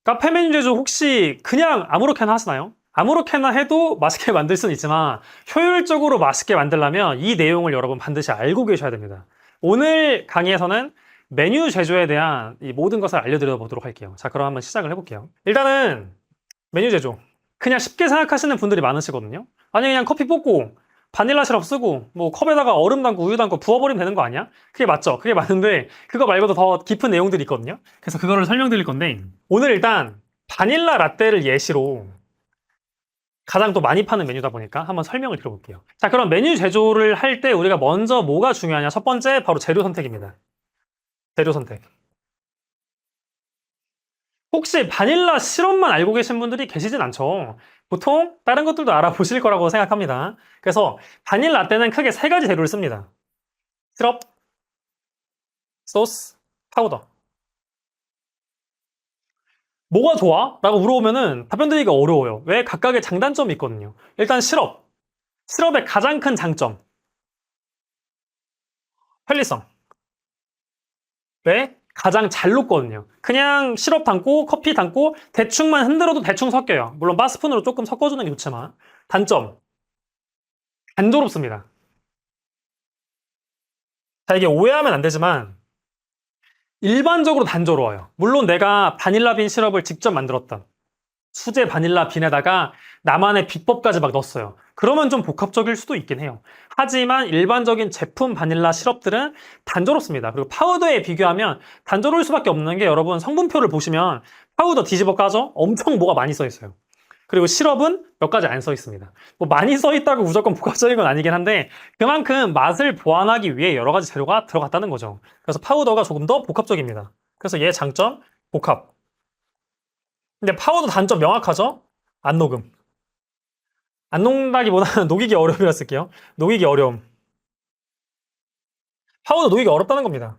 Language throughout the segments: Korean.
카페 메뉴 제조 혹시 그냥 아무렇게나 하시나요? 아무렇게나 해도 맛있게 만들 수는 있지만 효율적으로 맛있게 만들려면 이 내용을 여러분 반드시 알고 계셔야 됩니다. 오늘 강의에서는 메뉴 제조에 대한 이 모든 것을 알려드려 보도록 할게요. 자, 그럼 한번 시작을 해볼게요. 일단은 메뉴 제조. 그냥 쉽게 생각하시는 분들이 많으시거든요. 아니, 그냥 커피 볶고 바닐라 시럽 쓰고 뭐 컵에다가 얼음 담고 우유 담고 부어버리면 되는 거 아니야? 그게 맞죠? 그게 맞는데 그거 말고도 더 깊은 내용들이 있거든요. 그래서 그거를 설명드릴 건데 오늘 일단 바닐라 라떼를 예시로 가장 또 많이 파는 메뉴다 보니까 한번 설명을 드려볼게요. 자, 그럼 메뉴 제조를 할 때 우리가 먼저 뭐가 중요하냐? 첫 번째 바로 재료 선택입니다. 재료 선택. 혹시 바닐라 시럽만 알고 계신 분들이 계시진 않죠. 보통 다른 것들도 알아보실 거라고 생각합니다. 그래서 바닐라 라떼는 크게 세 가지 재료를 씁니다. 시럽, 소스, 파우더. 뭐가 좋아? 라고 물어보면은 답변 드리기가 어려워요. 왜? 각각의 장단점이 있거든요. 일단 시럽. 시럽의 가장 큰 장점. 편리성. 왜? 가장 잘 녹거든요. 그냥 시럽 담고 커피 담고 대충만 흔들어도 대충 섞여요. 물론 바스푼으로 조금 섞어주는 게 좋지만. 단점. 단조롭습니다. 자, 이게 오해하면 안 되지만 일반적으로 단조로워요. 물론 내가 바닐라 빈 시럽을 직접 만들었던 수제 바닐라 빈에다가 나만의 비법까지 막 넣었어요. 그러면 좀 복합적일 수도 있긴 해요. 하지만 일반적인 제품 바닐라 시럽들은 단조롭습니다. 그리고 파우더에 비교하면 단조로울 수밖에 없는 게 여러분 성분표를 보시면 파우더 뒤집어 까죠? 엄청 뭐가 많이 써 있어요. 그리고 시럽은 몇 가지 안 써 있습니다. 뭐 많이 써 있다고 무조건 복합적인 건 아니긴 한데 그만큼 맛을 보완하기 위해 여러 가지 재료가 들어갔다는 거죠. 그래서 파우더가 조금 더 복합적입니다. 그래서 얘 장점, 복합. 근데 파우더 단점 명확하죠? 안 녹음. 안 녹는다기보다는 녹이기 어려움이라 쓸게요. 녹이기 어려움. 파우더 녹이기 어렵다는 겁니다.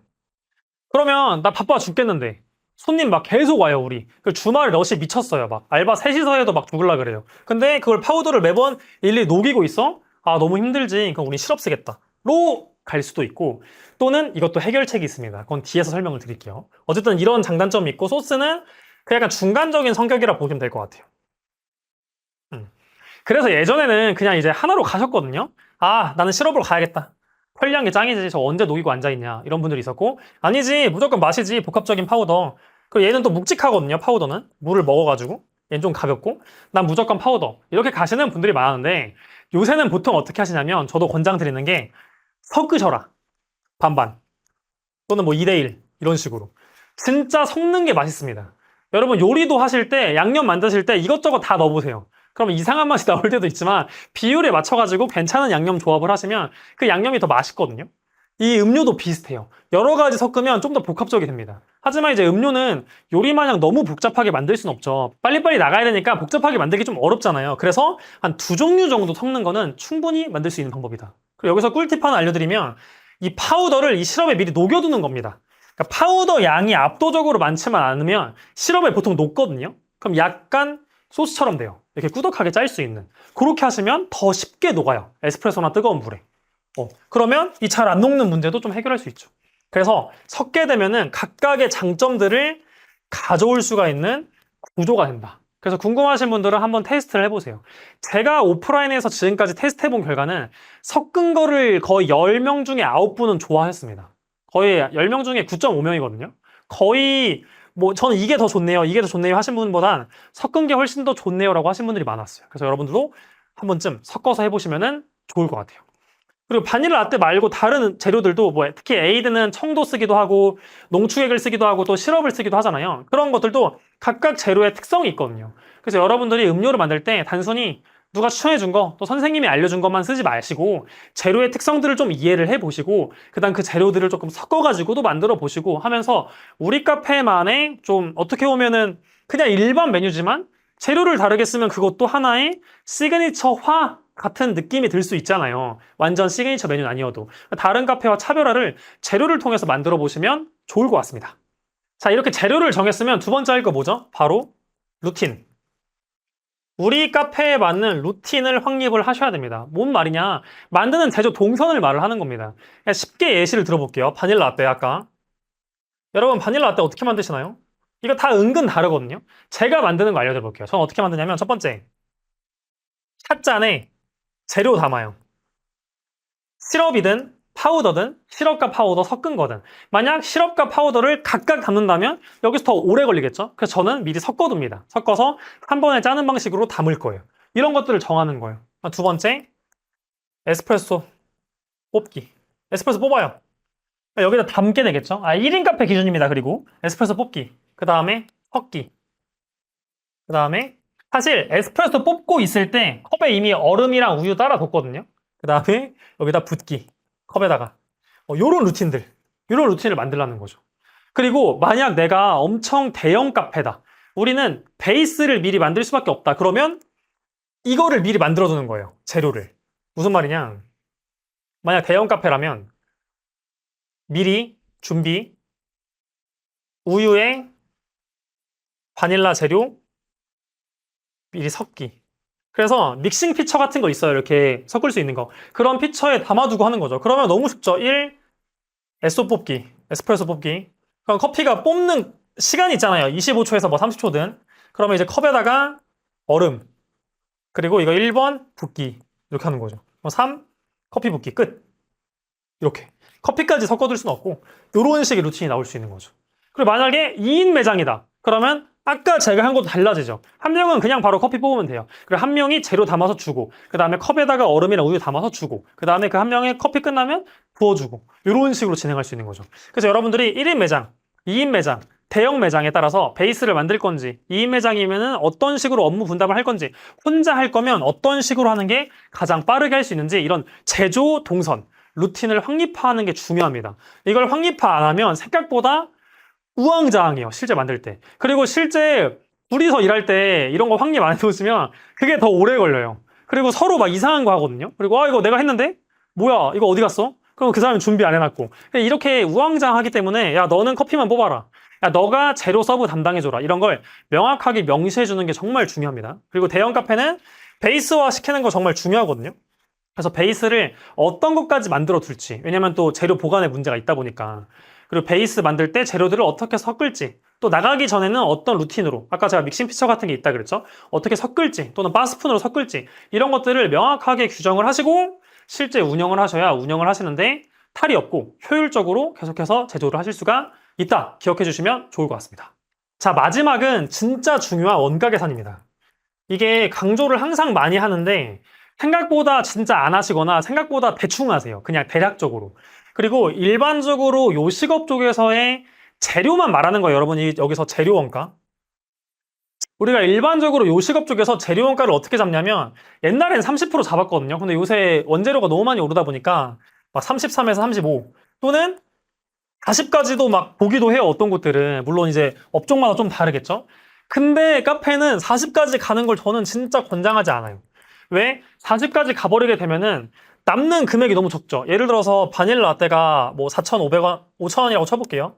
그러면 나 바빠 죽겠는데 손님 막 계속 와요 우리. 그 주말에 러시 미쳤어요. 막 알바 셋이서 해도 막 죽을라 그래요. 근데 그걸 파우더를 매번 일일이 녹이고 있어? 아 너무 힘들지. 그럼 우리 시럽 쓰겠다. 로 갈 수도 있고 또는 이것도 해결책이 있습니다. 그건 뒤에서 설명을 드릴게요. 어쨌든 이런 장단점이 있고 소스는 그 약간 중간적인 성격이라 보시면 될 것 같아요. 그래서 예전에는 그냥 이제 하나로 가셨거든요. 아, 나는 시럽으로 가야겠다. 편리한 게 짱이지. 저 언제 녹이고 앉아있냐. 이런 분들이 있었고. 아니지. 무조건 마시지. 복합적인 파우더. 그리고 얘는 또 묵직하거든요. 파우더는. 물을 먹어가지고. 얘는 좀 가볍고. 난 무조건 파우더. 이렇게 가시는 분들이 많은데 요새는 보통 어떻게 하시냐면 저도 권장드리는 게 섞으셔라. 반반. 또는 뭐 2대1. 이런 식으로. 진짜 섞는 게 맛있습니다. 여러분 요리도 하실 때 양념 만드실 때 이것저것 다 넣어보세요. 그러면 이상한 맛이 나올 때도 있지만 비율에 맞춰가지고 괜찮은 양념 조합을 하시면 그 양념이 더 맛있거든요. 이 음료도 비슷해요. 여러 가지 섞으면 좀 더 복합적이 됩니다. 하지만 이제 음료는 요리 마냥 너무 복잡하게 만들 수는 없죠. 빨리빨리 나가야 되니까 복잡하게 만들기 좀 어렵잖아요. 그래서 한 2종류 정도 섞는 거는 충분히 만들 수 있는 방법이다. 그리고 여기서 꿀팁 하나 알려드리면 이 파우더를 이 시럽에 미리 녹여두는 겁니다. 그러니까 파우더 양이 압도적으로 많지만 않으면 시럽에 보통 녹거든요. 그럼 약간 소스처럼 돼요. 이렇게 꾸덕하게 짤 수 있는. 그렇게 하시면 더 쉽게 녹아요. 에스프레소나 뜨거운 물에. 그러면 이 잘 안 녹는 문제도 좀 해결할 수 있죠. 그래서 섞게 되면은 각각의 장점들을 가져올 수가 있는 구조가 된다. 그래서 궁금하신 분들은 한번 테스트를 해보세요. 제가 오프라인에서 지금까지 테스트해본 결과는 섞은 거를 거의 10명 중에 9분은 좋아했습니다. 거의 10명 중에 9.5명이거든요. 거의 뭐 저는 이게 더 좋네요, 이게 더 좋네요 하신 분보단 섞은 게 훨씬 더 좋네요라고 하신 분들이 많았어요. 그래서 여러분들도 한 번쯤 섞어서 해보시면 좋을 것 같아요. 그리고 바닐라 라떼 말고 다른 재료들도 뭐 특히 에이드는 청도 쓰기도 하고 농축액을 쓰기도 하고 또 시럽을 쓰기도 하잖아요. 그런 것들도 각각 재료의 특성이 있거든요. 그래서 여러분들이 음료를 만들 때 단순히 누가 추천해 준 거, 또 선생님이 알려준 것만 쓰지 마시고 재료의 특성들을 좀 이해를 해보시고 그다음 그 재료들을 조금 섞어가지고도 만들어 보시고 하면서 우리 카페만의 좀 어떻게 보면은 그냥 일반 메뉴지만 재료를 다르게 쓰면 그것도 하나의 시그니처화 같은 느낌이 들 수 있잖아요. 완전 시그니처 메뉴는 아니어도. 다른 카페와 차별화를 재료를 통해서 만들어 보시면 좋을 것 같습니다. 자, 이렇게 재료를 정했으면 두 번째 할 거 뭐죠? 바로 루틴. 우리 카페에 맞는 루틴을 확립을 하셔야 됩니다. 뭔 말이냐? 만드는 제조 동선을 말을 하는 겁니다. 쉽게 예시를 들어볼게요. 바닐라 라떼 아까. 여러분 바닐라 라떼 어떻게 만드시나요? 이거 다 은근 다르거든요. 제가 만드는 거 알려드려 볼게요. 저는 어떻게 만드냐면 첫 번째, 샷잔에 재료 담아요. 시럽이든 파우더든 시럽과 파우더 섞은 거든. 만약 시럽과 파우더를 각각 담는다면 여기서 더 오래 걸리겠죠? 그래서 저는 미리 섞어둡니다. 섞어서 한 번에 짜는 방식으로 담을 거예요. 이런 것들을 정하는 거예요. 두 번째, 에스프레소 뽑기. 에스프레소 뽑아요. 여기다 담게 되겠죠? 1인 카페 기준입니다. 그리고 에스프레소 뽑기. 그 다음에 섞기. 그 다음에 사실 에스프레소 뽑고 있을 때 컵에 이미 얼음이랑 우유 따라 뒀거든요. 그 다음에 여기다 붓기. 컵에다가. 요런 루틴들. 요런 루틴을 만들라는 거죠. 그리고 만약 내가 엄청 대형 카페다. 우리는 베이스를 미리 만들 수밖에 없다. 그러면 이거를 미리 만들어두는 거예요. 재료를. 무슨 말이냐? 만약 대형 카페라면 미리 준비, 우유에 바닐라 재료, 미리 섞기. 그래서 믹싱 피처 같은 거 있어요. 이렇게 섞을 수 있는 거. 그런 피처에 담아두고 하는 거죠. 그러면 너무 쉽죠. 1. 에소 뽑기. 에스프레소 뽑기. 그럼 커피가 뽑는 시간이 있잖아요. 25초에서 뭐 30초든. 그러면 이제 컵에다가 얼음. 그리고 이거 1번 붓기. 이렇게 하는 거죠. 3. 커피 붓기. 끝. 이렇게. 커피까지 섞어둘 수는 없고 이런 식의 루틴이 나올 수 있는 거죠. 그리고 만약에 2인 매장이다. 그러면 아까 제가 한 것도 달라지죠. 한 명은 그냥 바로 커피 뽑으면 돼요. 그리고 한 명이 재료 담아서 주고 그 다음에 컵에다가 얼음이랑 우유 담아서 주고 그 다음에 그 한 명의 커피 끝나면 부어주고 이런 식으로 진행할 수 있는 거죠. 그래서 여러분들이 1인 매장, 2인 매장, 대형 매장에 따라서 베이스를 만들 건지 2인 매장이면은 어떤 식으로 업무 분담을 할 건지 혼자 할 거면 어떤 식으로 하는 게 가장 빠르게 할 수 있는지 이런 제조 동선 루틴을 확립화하는 게 중요합니다. 이걸 확립화 안 하면 생각보다 우왕좌왕해요. 실제 만들 때. 그리고 실제 둘이서 일할 때 이런 거 확립 안 해놓으시면 그게 더 오래 걸려요. 그리고 서로 막 이상한 거 하거든요. 그리고 이거 내가 했는데? 뭐야 이거 어디 갔어? 그럼 그 사람은 준비 안 해놨고. 이렇게 우왕좌왕하기 때문에 야 너는 커피만 뽑아라. 야 너가 재료 서브 담당해줘라. 이런 걸 명확하게 명시해주는 게 정말 중요합니다. 그리고 대형 카페는 베이스화 시키는 거 정말 중요하거든요. 그래서 베이스를 어떤 것까지 만들어 둘지. 왜냐면 또 재료 보관에 문제가 있다 보니까. 그리고 베이스 만들 때 재료들을 어떻게 섞을지. 또 나가기 전에는 어떤 루틴으로. 아까 제가 믹싱 피처 같은 게 있다 그랬죠. 어떻게 섞을지 또는 바스푼으로 섞을지. 이런 것들을 명확하게 규정을 하시고 실제 운영을 하셔야 운영을 하시는데 탈이 없고 효율적으로 계속해서 제조를 하실 수가 있다. 기억해 주시면 좋을 것 같습니다. 자, 마지막은 진짜 중요한 원가 계산입니다. 이게 강조를 항상 많이 하는데 생각보다 진짜 안 하시거나 생각보다 대충 하세요. 그냥 대략적으로. 그리고 일반적으로 요식업 쪽에서의 재료만 말하는 거예요. 여러분이 여기서 재료 원가. 우리가 일반적으로 요식업 쪽에서 재료 원가를 어떻게 잡냐면 옛날엔 30% 잡았거든요. 근데 요새 원재료가 너무 많이 오르다 보니까 막 33에서 35 또는 40까지도 막 보기도 해요. 어떤 곳들은. 물론 이제 업종마다 좀 다르겠죠. 근데 카페는 40까지 가는 걸 저는 진짜 권장하지 않아요. 왜? 40까지 가버리게 되면은 남는 금액이 너무 적죠. 예를 들어서 바닐라 라떼가 뭐 4,500원, 5,000원이라고 쳐볼게요.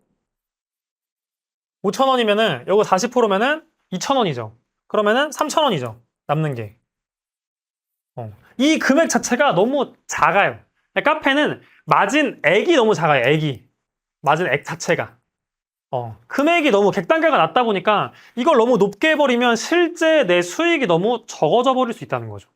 5,000원이면은 요거 40%면은 2,000원이죠. 그러면은 3,000원이죠. 남는 게. 이 금액 자체가 너무 작아요. 카페는 마진액이 너무 작아요. 액이. 마진액 자체가. 금액이 너무 객단가가 낮다 보니까 이걸 너무 높게 해버리면 실제 내 수익이 너무 적어져 버릴 수 있다는 거죠.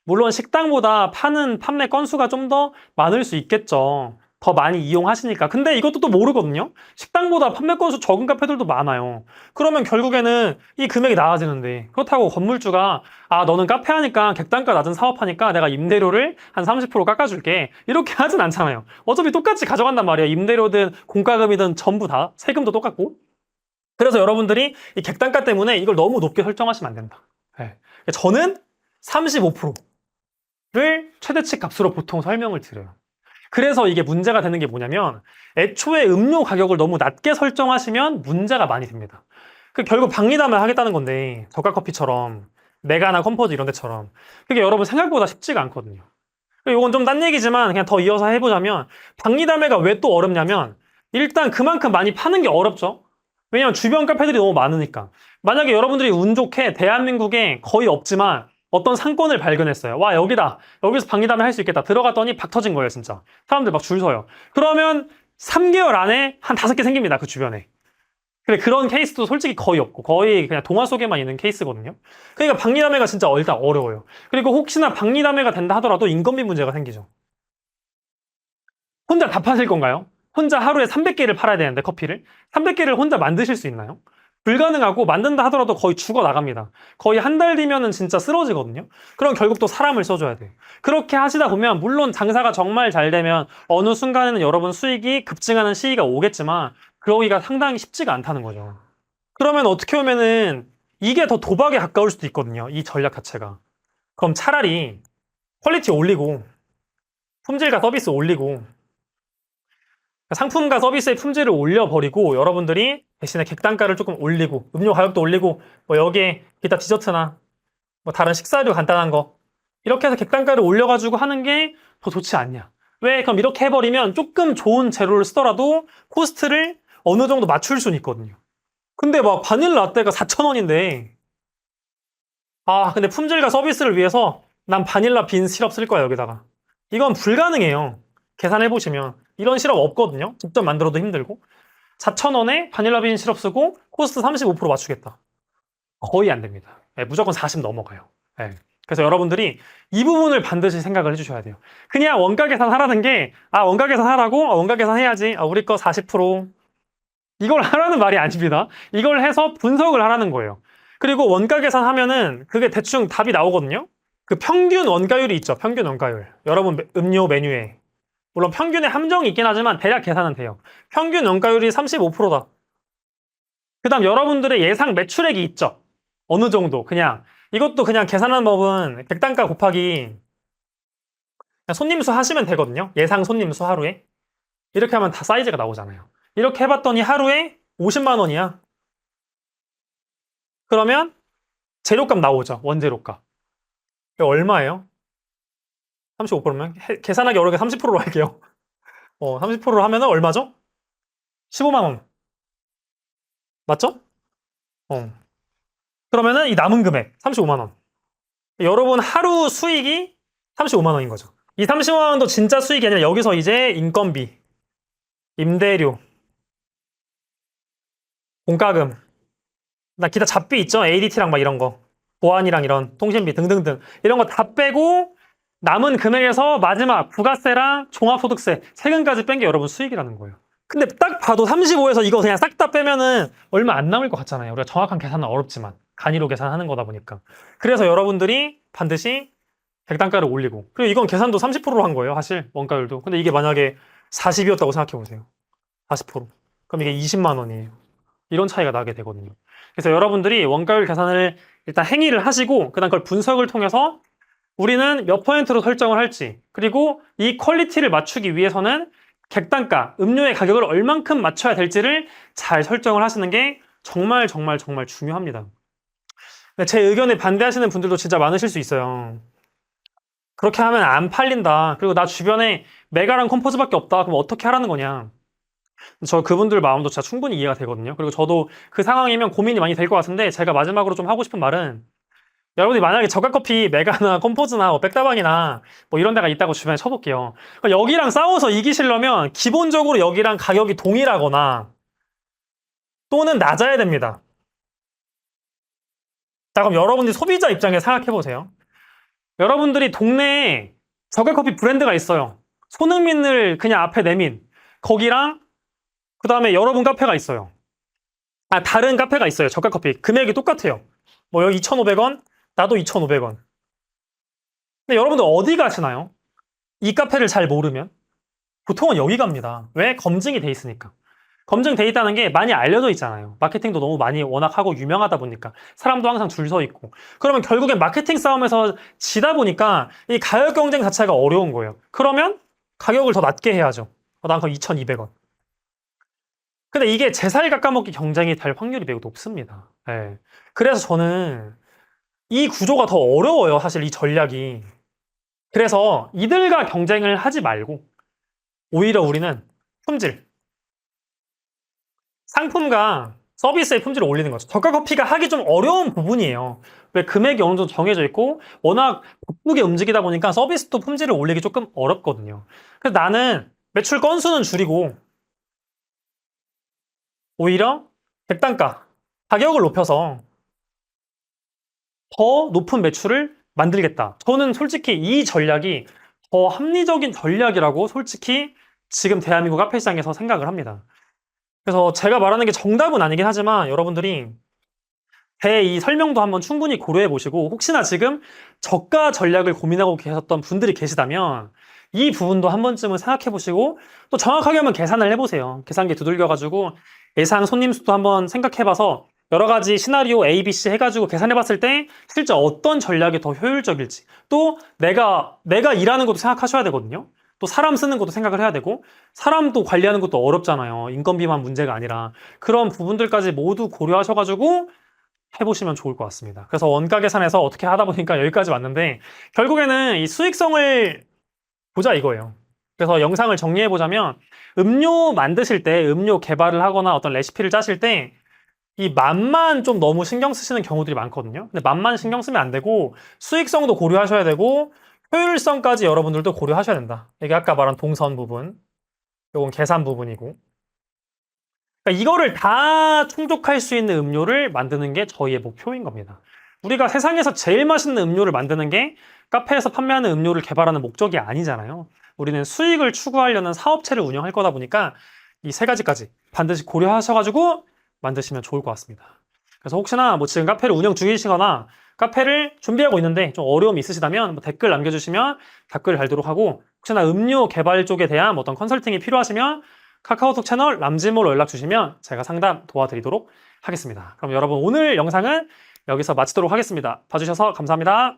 물론 식당보다 파는 판매 건수가 좀 더 많을 수 있겠죠. 더 많이 이용하시니까. 근데 이것도 또 모르거든요. 식당보다 판매 건수 적은 카페들도 많아요. 그러면 결국에는 이 금액이 나아지는데 그렇다고 건물주가 너는 카페 하니까 객단가 낮은 사업하니까 내가 임대료를 한 30% 깎아줄게. 이렇게 하진 않잖아요. 어차피 똑같이 가져간단 말이에요. 임대료든 공과금이든 전부 다 세금도 똑같고. 그래서 여러분들이 이 객단가 때문에 이걸 너무 높게 설정하시면 안 된다. 네. 저는 35%를 최대치 값으로 보통 설명을 드려요. 그래서 이게 문제가 되는 게 뭐냐면 애초에 음료 가격을 너무 낮게 설정하시면 문제가 많이 됩니다. 결국 박리담을 하겠다는 건데 저가커피처럼 메가나 컴포즈 이런 데처럼 그게 여러분 생각보다 쉽지가 않거든요. 이건 좀 딴 얘기지만 그냥 더 이어서 해보자면 박리담회가 왜 또 어렵냐면 일단 그만큼 많이 파는 게 어렵죠. 왜냐면 주변 카페들이 너무 많으니까. 만약에 여러분들이 운 좋게 대한민국에 거의 없지만 어떤 상권을 발견했어요. 와 여기다. 여기서 박리담회 할 수 있겠다. 들어갔더니 박 터진 거예요 진짜. 사람들 막 줄 서요. 그러면 3개월 안에 한 5개 생깁니다. 그 주변에. 그래, 그런 케이스도 솔직히 거의 없고, 거의 그냥 동화 속에만 있는 케이스거든요. 그러니까 박리담회가 진짜 일단 어려워요. 그리고 혹시나 박리담회가 된다 하더라도 인건비 문제가 생기죠. 혼자 다 파실 건가요? 혼자 하루에 300개를 팔아야 되는데, 커피를. 300개를 혼자 만드실 수 있나요? 불가능하고, 만든다 하더라도 거의 죽어 나갑니다. 거의 한 달 뒤면은 진짜 쓰러지거든요. 그럼 결국 또 사람을 써줘야 돼요. 그렇게 하시다 보면, 물론 장사가 정말 잘 되면, 어느 순간에는 여러분 수익이 급증하는 시기가 오겠지만, 그러기가 상당히 쉽지가 않다는 거죠. 그러면 어떻게 보면은, 이게 더 도박에 가까울 수도 있거든요. 이 전략 자체가. 그럼 차라리, 퀄리티 올리고, 품질과 서비스 올리고, 상품과 서비스의 품질을 올려버리고 여러분들이 대신에 객단가를 조금 올리고 음료 가격도 올리고 뭐 여기에 기타 디저트나 뭐 다른 식사료 간단한 거 이렇게 해서 객단가를 올려가지고 하는 게 더 좋지 않냐. 왜? 그럼 이렇게 해버리면 조금 좋은 재료를 쓰더라도 코스트를 어느 정도 맞출 수는 있거든요. 근데 막 바닐라 라떼가 4,000원인데 근데 품질과 서비스를 위해서 난 바닐라 빈 시럽 쓸 거야 여기다가. 이건 불가능해요. 계산해보시면 이런 시럽 없거든요. 직접 만들어도 힘들고 4,000원에 바닐라 빈 시럽 쓰고 코스트 35% 맞추겠다. 거의 안 됩니다. 무조건 40 넘어가요. 그래서 여러분들이 이 부분을 반드시 생각을 해주셔야 돼요. 그냥 원가 계산하라는 게 원가 계산하라고? 원가 계산해야지. 우리 거 40% 이걸 하라는 말이 아닙니다. 이걸 해서 분석을 하라는 거예요. 그리고 원가 계산하면은 그게 대충 답이 나오거든요. 그 평균 원가율이 있죠. 평균 원가율. 여러분 음료 메뉴에. 물론 평균에 함정이 있긴 하지만 대략 계산은 돼요. 평균 원가율이 35%다. 그 다음 여러분들의 예상 매출액이 있죠. 어느 정도. 그냥 이것도 그냥 계산하는 법은 객단가 곱하기 그냥 손님 수 하시면 되거든요. 예상 손님 수 하루에. 이렇게 하면 다 사이즈가 나오잖아요. 이렇게 해봤더니 하루에 50만 원이야. 그러면 재료값 나오죠. 원재료값. 이게 얼마예요? 35%면 계산하기 어려우니까 30%로 할게요. 30%로 하면 얼마죠? 15만 원. 맞죠? 그러면은 이 남은 금액 35만 원. 여러분 하루 수익이 35만 원인 거죠. 이 30만 원도 진짜 수익이 아니라 여기서 이제 인건비, 임대료, 공과금, 나 기타 잡비 있죠? ADT랑 막 이런 거. 보안이랑 이런 통신비 등등등. 이런 거 다 빼고 남은 금액에서 마지막 부가세랑 종합소득세, 세금까지 뺀 게 여러분 수익이라는 거예요. 근데 딱 봐도 35에서 이거 그냥 싹 다 빼면은 얼마 안 남을 것 같잖아요. 우리가 정확한 계산은 어렵지만. 간이로 계산하는 거다 보니까. 그래서 여러분들이 반드시 객단가를 올리고. 그리고 이건 계산도 30%로 한 거예요. 사실 원가율도. 근데 이게 만약에 40이었다고 생각해 보세요. 40%. 그럼 이게 20만 원이에요. 이런 차이가 나게 되거든요. 그래서 여러분들이 원가율 계산을 일단 행위를 하시고 그다음 그걸 분석을 통해서 우리는 몇 퍼센트로 설정을 할지 그리고 이 퀄리티를 맞추기 위해서는 객단가, 음료의 가격을 얼만큼 맞춰야 될지를 잘 설정을 하시는 게 정말 정말 정말 중요합니다. 제 의견에 반대하시는 분들도 진짜 많으실 수 있어요. 그렇게 하면 안 팔린다. 그리고 나 주변에 메가랑 컴포즈밖에 없다. 그럼 어떻게 하라는 거냐. 저 그분들 마음도 진짜 충분히 이해가 되거든요. 그리고 저도 그 상황이면 고민이 많이 될 것 같은데 제가 마지막으로 좀 하고 싶은 말은 여러분이 만약에 저가커피 메가나 컴포즈나 뭐 백다방이나 뭐 이런 데가 있다고 주변에 쳐볼게요. 그러니까 여기랑 싸워서 이기시려면 기본적으로 여기랑 가격이 동일하거나 또는 낮아야 됩니다. 자, 그럼 여러분들이 소비자 입장에 생각해보세요. 여러분들이 동네에 저가커피 브랜드가 있어요. 손흥민을 그냥 앞에 내민 거기랑 그 다음에 여러분 카페가 있어요. 다른 카페가 있어요. 저가커피. 금액이 똑같아요. 뭐 여기 2,500원, 나도 2,500원. 근데 여러분들 어디 가시나요? 이 카페를 잘 모르면? 보통은 여기 갑니다. 왜? 검증이 돼 있으니까. 검증돼 있다는 게 많이 알려져 있잖아요. 마케팅도 너무 많이 워낙 하고 유명하다 보니까 사람도 항상 줄 서 있고 그러면 결국엔 마케팅 싸움에서 지다 보니까 이 가격 경쟁 자체가 어려운 거예요. 그러면 가격을 더 낮게 해야죠. 난 그럼 2,200원. 근데 이게 제 살 깎아먹기 경쟁이 될 확률이 매우 높습니다. 그래서 저는 이 구조가 더 어려워요. 사실 이 전략이. 그래서 이들과 경쟁을 하지 말고 오히려 우리는 품질, 상품과 서비스의 품질을 올리는 거죠. 저가 커피가 하기 좀 어려운 부분이에요. 왜 금액이 어느 정도 정해져 있고 워낙 바쁘게 움직이다 보니까 서비스도 품질을 올리기 조금 어렵거든요. 그래서 나는 매출 건수는 줄이고 오히려 객단가, 가격을 높여서 더 높은 매출을 만들겠다. 저는 솔직히 이 전략이 더 합리적인 전략이라고 솔직히 지금 대한민국 카페 시장에서 생각을 합니다. 그래서 제가 말하는 게 정답은 아니긴 하지만 여러분들이 제 이 설명도 한번 충분히 고려해 보시고 혹시나 지금 저가 전략을 고민하고 계셨던 분들이 계시다면 이 부분도 한 번쯤은 생각해 보시고 또 정확하게 한번 계산을 해보세요. 계산기 두들겨 가지고 예상 손님 수도 한번 생각해 봐서 여러 가지 시나리오 A, B, C 해가지고 계산해 봤을 때 실제 어떤 전략이 더 효율적일지 또 내가 일하는 것도 생각하셔야 되거든요. 또 사람 쓰는 것도 생각을 해야 되고 사람도 관리하는 것도 어렵잖아요. 인건비만 문제가 아니라 그런 부분들까지 모두 고려하셔가지고 해보시면 좋을 것 같습니다. 그래서 원가 계산에서 어떻게 하다 보니까 여기까지 왔는데 결국에는 이 수익성을 보자 이거예요. 그래서 영상을 정리해 보자면 음료 만드실 때 음료 개발을 하거나 어떤 레시피를 짜실 때 이 맛만 좀 너무 신경 쓰시는 경우들이 많거든요. 근데 맛만 신경 쓰면 안 되고 수익성도 고려하셔야 되고 효율성까지 여러분들도 고려하셔야 된다. 이게 아까 말한 동선 부분, 요건 계산 부분이고. 그러니까 이거를 다 충족할 수 있는 음료를 만드는 게 저희의 목표인 겁니다. 우리가 세상에서 제일 맛있는 음료를 만드는 게 카페에서 판매하는 음료를 개발하는 목적이 아니잖아요. 우리는 수익을 추구하려는 사업체를 운영할 거다 보니까 이 세 가지까지 반드시 고려하셔가지고 만드시면 좋을 것 같습니다. 그래서 혹시나 뭐 지금 카페를 운영 중이시거나 카페를 준비하고 있는데 좀 어려움이 있으시다면 뭐 댓글 남겨주시면 댓글 달도록 하고 혹시나 음료 개발 쪽에 대한 어떤 컨설팅이 필요하시면 카카오톡 채널 람지모로 연락 주시면 제가 상담 도와드리도록 하겠습니다. 그럼 여러분 오늘 영상은 여기서 마치도록 하겠습니다. 봐주셔서 감사합니다.